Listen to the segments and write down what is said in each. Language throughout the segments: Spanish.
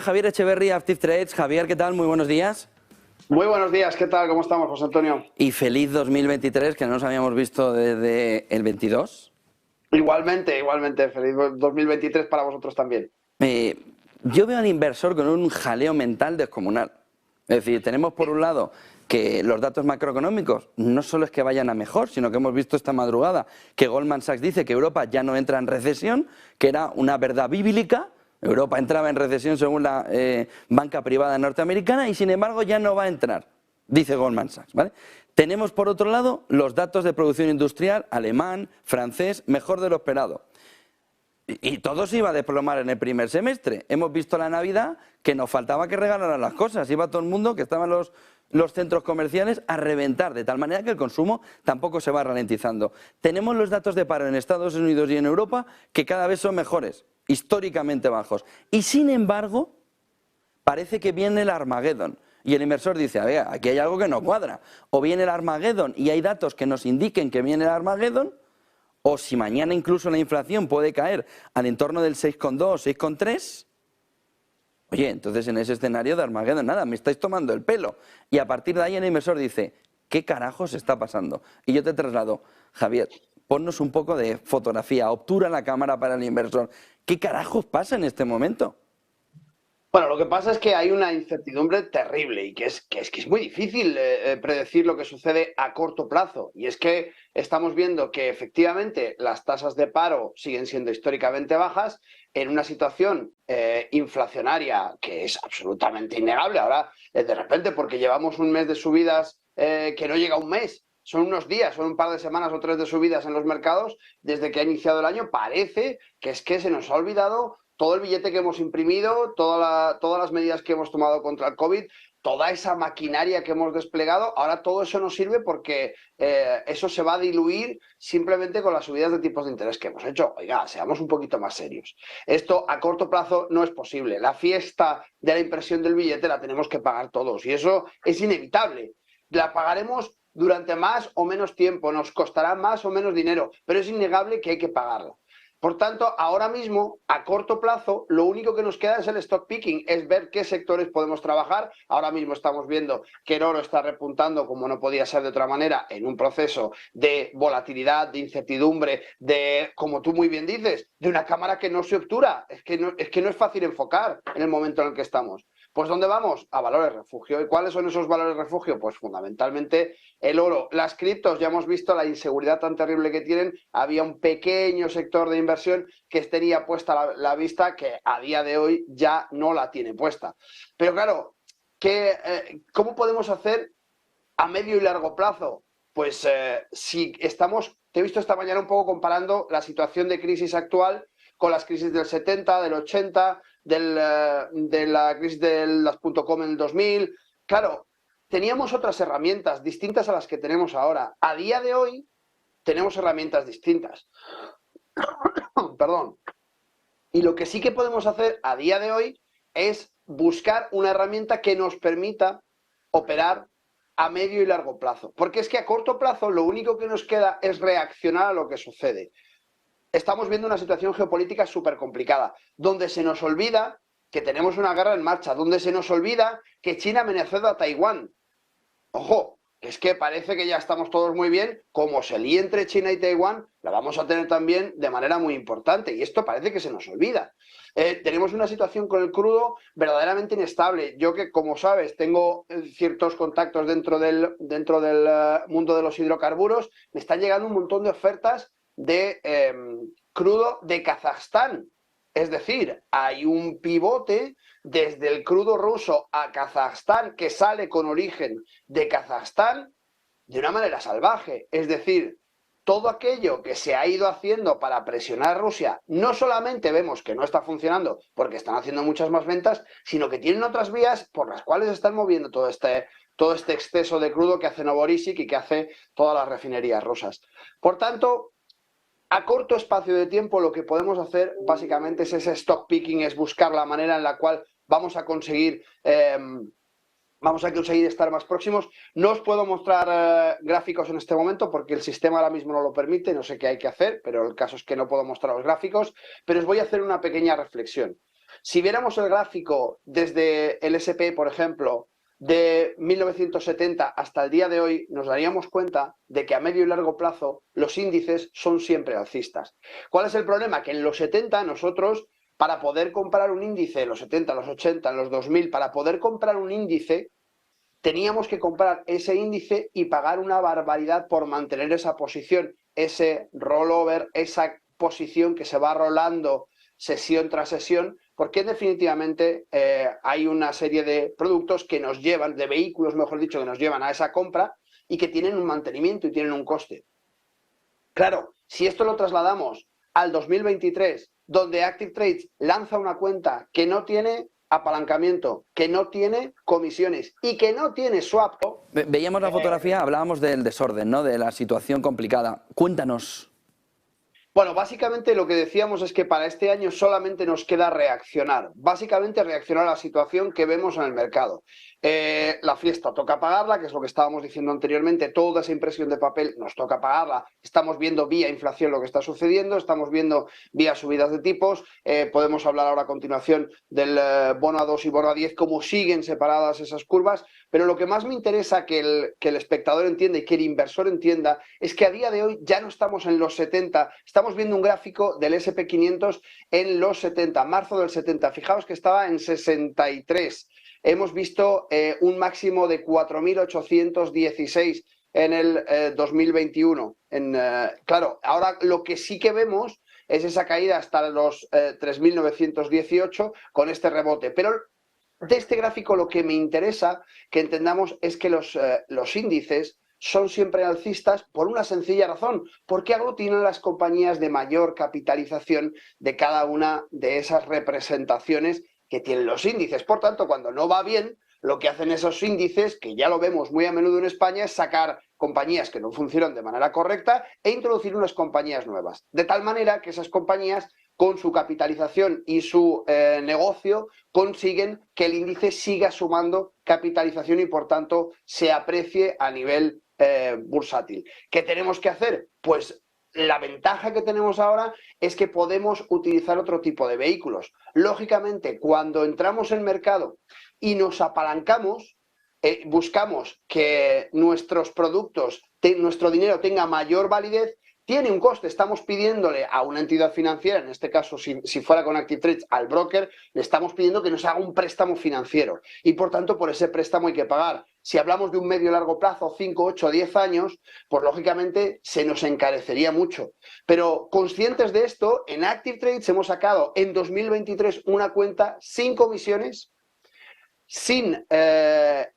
Javier Echeverría, Active Trades. Javier, ¿qué tal? Muy buenos días. Muy buenos días, ¿qué tal? ¿Cómo estamos, José Antonio? Y feliz 2023, que no nos habíamos visto desde el 22. Igualmente, feliz 2023 para vosotros también. Yo veo al inversor con un jaleo mental descomunal. Es decir, tenemos por un lado que los datos macroeconómicos no solo es que vayan a mejor, sino que hemos visto esta madrugada que Goldman Sachs dice que Europa ya no entra en recesión, que era una verdad bíblica. Europa entraba en recesión según la banca privada norteamericana y sin embargo ya no va a entrar, dice Goldman Sachs, ¿vale? Tenemos por otro lado los datos de producción industrial alemán, francés, mejor de lo esperado. Y todo se iba a desplomar en el primer semestre. Hemos visto la Navidad que nos faltaba que regalaran las cosas. Iba todo el mundo, que estaban los centros comerciales, a reventar, de tal manera que el consumo tampoco se va ralentizando. Tenemos los datos de paro en Estados Unidos y en Europa que cada vez son mejores, históricamente bajos. Y sin embargo, parece que viene el Armagedón. Y el inversor dice, a ver, aquí hay algo que no cuadra. O viene el Armagedón y hay datos que nos indiquen que viene el Armagedón, o si mañana incluso la inflación puede caer al entorno del 6,2, 6,3, oye, entonces en ese escenario de Armagedón, nada, me estáis tomando el pelo. Y a partir de ahí el inversor dice, ¿qué carajos está pasando? Y yo te traslado, Javier, ponnos un poco de fotografía, obtura la cámara para el inversor. ¿Qué carajos pasa en este momento? Bueno, lo que pasa es que hay una incertidumbre terrible y que es muy difícil predecir lo que sucede a corto plazo. Y es que estamos viendo que efectivamente las tasas de paro siguen siendo históricamente bajas en una situación inflacionaria que es absolutamente innegable. Ahora, de repente, porque llevamos un mes de subidas que no llega a un mes, son unos días, son un par de semanas o tres de subidas en los mercados desde que ha iniciado el año, parece que es que se nos ha olvidado todo el billete que hemos imprimido, todas las medidas que hemos tomado contra el COVID, toda esa maquinaria que hemos desplegado, ahora todo eso nos sirve porque eso se va a diluir simplemente con las subidas de tipos de interés que hemos hecho. Oiga, seamos un poquito más serios. Esto a corto plazo no es posible. La fiesta de la impresión del billete la tenemos que pagar todos y eso es inevitable. La pagaremos durante más o menos tiempo, nos costará más o menos dinero, pero es innegable que hay que pagarla. Por tanto, ahora mismo, a corto plazo, lo único que nos queda es el stock picking, es ver qué sectores podemos trabajar. Ahora mismo estamos viendo que el oro está repuntando, como no podía ser de otra manera, en un proceso de volatilidad, de incertidumbre, de, como tú muy bien dices, de una cámara que no se obtura. Es que no es fácil enfocar en el momento en el que estamos. Pues ¿dónde vamos? A valores refugio. ¿Y cuáles son esos valores refugio? Pues fundamentalmente el oro. Las criptos, ya hemos visto la inseguridad tan terrible que tienen. Había un pequeño sector de inversión que tenía puesta la vista que a día de hoy ya no la tiene puesta. Pero claro, ¿cómo podemos hacer a medio y largo plazo? Pues si estamos, te he visto esta mañana un poco comparando la situación de crisis actual con las crisis del 70, del 80, de la crisis de las .com en el 2000. Claro, teníamos otras herramientas distintas a las que tenemos ahora. A día de hoy tenemos herramientas distintas. Perdón. Y lo que sí que podemos hacer a día de hoy es buscar una herramienta que nos permita operar a medio y largo plazo. Porque es que a corto plazo lo único que nos queda es reaccionar a lo que sucede. Estamos viendo una situación geopolítica súper complicada, donde se nos olvida que tenemos una guerra en marcha, donde se nos olvida que China amenazó a Taiwán. Ojo, es que parece que ya estamos todos muy bien, como se líe entre China y Taiwán, la vamos a tener también de manera muy importante, y esto parece que se nos olvida. Tenemos una situación con el crudo verdaderamente inestable. Yo que, como sabes, tengo ciertos contactos dentro del mundo de los hidrocarburos, me están llegando un montón de ofertas de crudo de Kazajstán. Es decir, hay un pivote desde el crudo ruso a Kazajstán que sale con origen de Kazajstán de una manera salvaje. Es decir, todo aquello que se ha ido haciendo para presionar a Rusia, no solamente vemos que no está funcionando porque están haciendo muchas más ventas, sino que tienen otras vías por las cuales están moviendo todo este exceso de crudo que hace Novorossiysk y que hace todas las refinerías rusas. Por tanto, a corto espacio de tiempo lo que podemos hacer básicamente es ese stock picking, es buscar la manera en la cual vamos a conseguir estar más próximos. No os puedo mostrar gráficos en este momento porque el sistema ahora mismo no lo permite, no sé qué hay que hacer, pero el caso es que no puedo mostrar los gráficos, pero os voy a hacer una pequeña reflexión. Si viéramos el gráfico desde el S&P, por ejemplo, de 1970 hasta el día de hoy, nos daríamos cuenta de que a medio y largo plazo los índices son siempre alcistas. ¿Cuál es el problema? Que en los 70 nosotros, para poder comprar un índice, en los 70, los 80, en los 2000, para poder comprar un índice, teníamos que comprar ese índice y pagar una barbaridad por mantener esa posición, ese rollover, esa posición que se va rolando sesión tras sesión, porque definitivamente hay una serie de productos que nos llevan, de vehículos, mejor dicho, que nos llevan a esa compra y que tienen un mantenimiento y tienen un coste. Claro, si esto lo trasladamos al 2023, donde Active Trades lanza una cuenta que no tiene apalancamiento, que no tiene comisiones y que no tiene swap. Veíamos la fotografía, hablábamos del desorden, ¿no? De la situación complicada. Cuéntanos. Bueno, básicamente lo que decíamos es que para este año solamente nos queda reaccionar. Básicamente reaccionar a la situación que vemos en el mercado. La fiesta toca pagarla, que es lo que estábamos diciendo anteriormente. Toda esa impresión de papel nos toca pagarla. Estamos viendo vía inflación lo que está sucediendo, estamos viendo vía subidas de tipos. Podemos hablar ahora a continuación del bono a 2 y bono a 10, cómo siguen separadas esas curvas. Pero lo que más me interesa que el espectador entienda y que el inversor entienda es que a día de hoy ya no estamos en los 70, estamos viendo un gráfico del S&P 500 en los 70, marzo del 70. Fijaos que estaba en 63. Hemos visto un máximo de 4.816 en el 2021. Claro, ahora lo que sí que vemos es esa caída hasta los 3.918 con este rebote. Pero de este gráfico lo que me interesa que entendamos es que los índices son siempre alcistas por una sencilla razón, porque aglutinan las compañías de mayor capitalización de cada una de esas representaciones que tienen los índices. Por tanto, cuando no va bien, lo que hacen esos índices, que ya lo vemos muy a menudo en España, es sacar compañías que no funcionan de manera correcta e introducir unas compañías nuevas. De tal manera que esas compañías, con su capitalización y su negocio, consiguen que el índice siga sumando capitalización y, por tanto, se aprecie a nivel bursátil. ¿Qué tenemos que hacer? Pues la ventaja que tenemos ahora es que podemos utilizar otro tipo de vehículos. Lógicamente, cuando entramos en mercado y nos apalancamos, buscamos que nuestros productos, nuestro dinero tenga mayor validez, tiene un coste. Estamos pidiéndole a una entidad financiera, en este caso, si fuera con Active Trades, al broker, le estamos pidiendo que nos haga un préstamo financiero. Y, por tanto, por ese préstamo hay que pagar. Si hablamos de un medio y largo plazo, 5, 8, 10 años, pues lógicamente se nos encarecería mucho. Pero conscientes de esto, en Active Trades hemos sacado en 2023 una cuenta sin comisiones, sin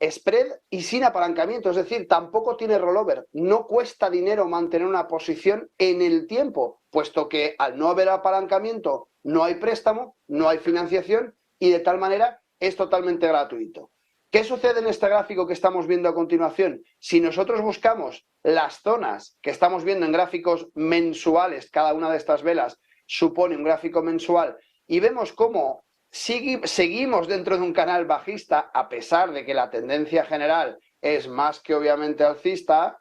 spread y sin apalancamiento, es decir, tampoco tiene rollover. No cuesta dinero mantener una posición en el tiempo, puesto que al no haber apalancamiento no hay préstamo, no hay financiación y de tal manera es totalmente gratuito. ¿Qué sucede en este gráfico que estamos viendo a continuación? Si nosotros buscamos las zonas que estamos viendo en gráficos mensuales, cada una de estas velas supone un gráfico mensual, y vemos cómo seguimos dentro de un canal bajista, a pesar de que la tendencia general es más que obviamente alcista.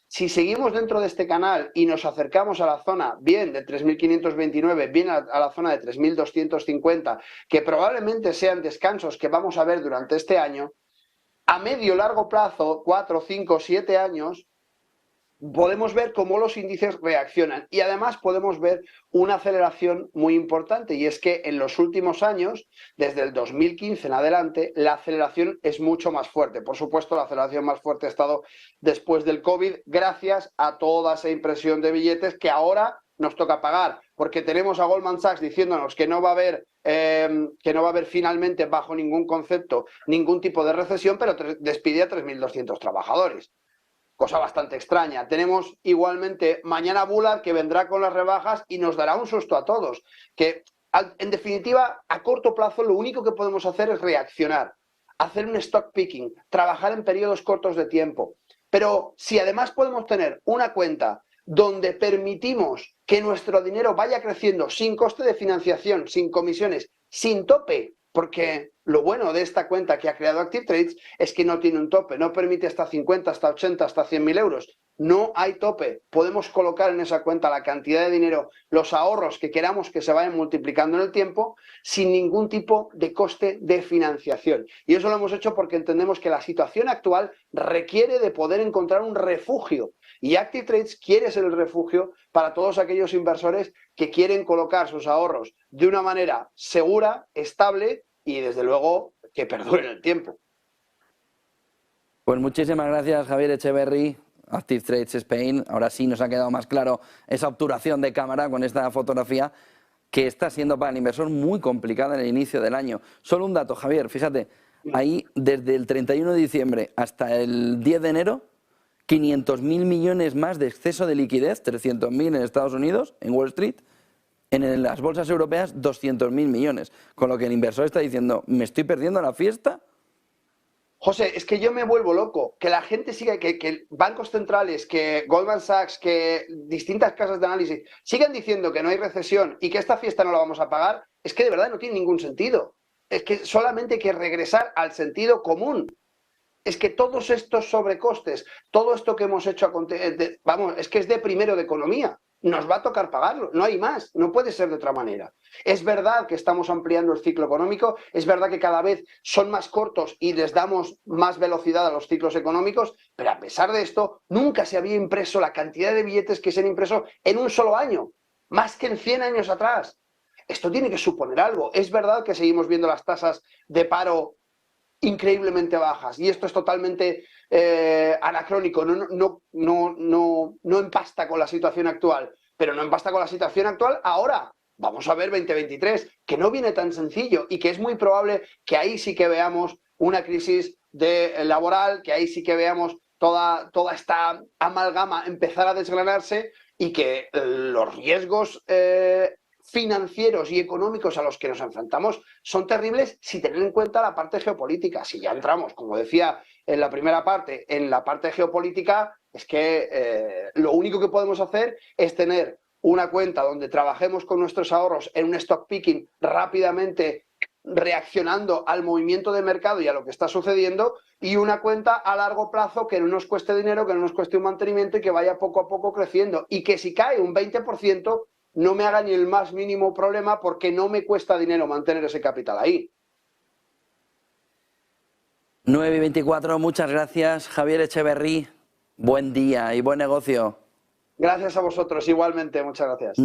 Si seguimos dentro de este canal y nos acercamos a la zona bien de 3.529, bien a la zona de 3.250, que probablemente sean descansos que vamos a ver durante este año, a medio largo plazo, 4, 5, 7 años, podemos ver cómo los índices reaccionan y además podemos ver una aceleración muy importante, y es que en los últimos años, desde el 2015 en adelante, la aceleración es mucho más fuerte. Por supuesto, la aceleración más fuerte ha estado después del COVID, gracias a toda esa impresión de billetes que ahora nos toca pagar, porque tenemos a Goldman Sachs diciéndonos que no va a haber finalmente, bajo ningún concepto, ningún tipo de recesión, pero despide a 3.200 trabajadores. Cosa bastante extraña. Tenemos igualmente mañana Bullard, que vendrá con las rebajas y nos dará un susto a todos. Que, en definitiva, a corto plazo lo único que podemos hacer es reaccionar, hacer un stock picking, trabajar en periodos cortos de tiempo. Pero si además podemos tener una cuenta donde permitimos que nuestro dinero vaya creciendo sin coste de financiación, sin comisiones, sin tope, porque lo bueno de esta cuenta que ha creado Active Trades es que no tiene un tope, no permite hasta 50, hasta 80, hasta 100.000 euros. no hay tope. Podemos colocar en esa cuenta la cantidad de dinero, los ahorros que queramos que se vayan multiplicando en el tiempo, sin ningún tipo de coste de financiación. Y eso lo hemos hecho porque entendemos que la situación actual requiere de poder encontrar un refugio. Y Active Trades quiere ser el refugio para todos aquellos inversores que quieren colocar sus ahorros de una manera segura, estable y, desde luego, que perduren el tiempo. Pues muchísimas gracias, Javier Echeverry, Active Trades Spain. Ahora sí nos ha quedado más claro esa obturación de cámara con esta fotografía que está siendo para el inversor muy complicada en el inicio del año. Solo un dato, Javier, fíjate, ahí desde el 31 de diciembre hasta el 10 de enero, 500.000 millones más de exceso de liquidez, 300.000 en Estados Unidos, en Wall Street, en las bolsas europeas 200.000 millones, con lo que el inversor está diciendo, ¿me estoy perdiendo la fiesta? José, es que yo me vuelvo loco, que la gente siga, que bancos centrales, que Goldman Sachs, que distintas casas de análisis sigan diciendo que no hay recesión y que esta fiesta no la vamos a pagar, es que de verdad no tiene ningún sentido. Es que solamente hay que regresar al sentido común. Es que todos estos sobrecostes, todo esto que hemos hecho, vamos, es que es de primero de economía. Nos va a tocar pagarlo, no hay más, no puede ser de otra manera. Es verdad que estamos ampliando el ciclo económico, es verdad que cada vez son más cortos y les damos más velocidad a los ciclos económicos, pero a pesar de esto, nunca se había impreso la cantidad de billetes que se han impreso en un solo año, más que en 100 años atrás. Esto tiene que suponer algo. Es verdad que seguimos viendo las tasas de paro increíblemente bajas y esto es totalmente anacrónico, no empasta con la situación actual, pero no empasta con la situación actual ahora. Vamos a ver 2023, que no viene tan sencillo y que es muy probable que ahí sí que veamos una crisis laboral, que ahí sí que veamos toda esta amalgama empezar a desgranarse y que los riesgos financieros y económicos a los que nos enfrentamos son terribles si tener en cuenta la parte geopolítica. Si ya entramos, como decía en la primera parte, en la parte geopolítica, es que lo único que podemos hacer es tener una cuenta donde trabajemos con nuestros ahorros en un stock picking rápidamente reaccionando al movimiento de mercado y a lo que está sucediendo, y una cuenta a largo plazo que no nos cueste dinero, que no nos cueste un mantenimiento y que vaya poco a poco creciendo. Y que si cae un 20%, no me haga ni el más mínimo problema porque no me cuesta dinero mantener ese capital ahí. 9:24, muchas gracias, Javier Echeverry. Buen día y buen negocio. Gracias a vosotros, igualmente, muchas gracias.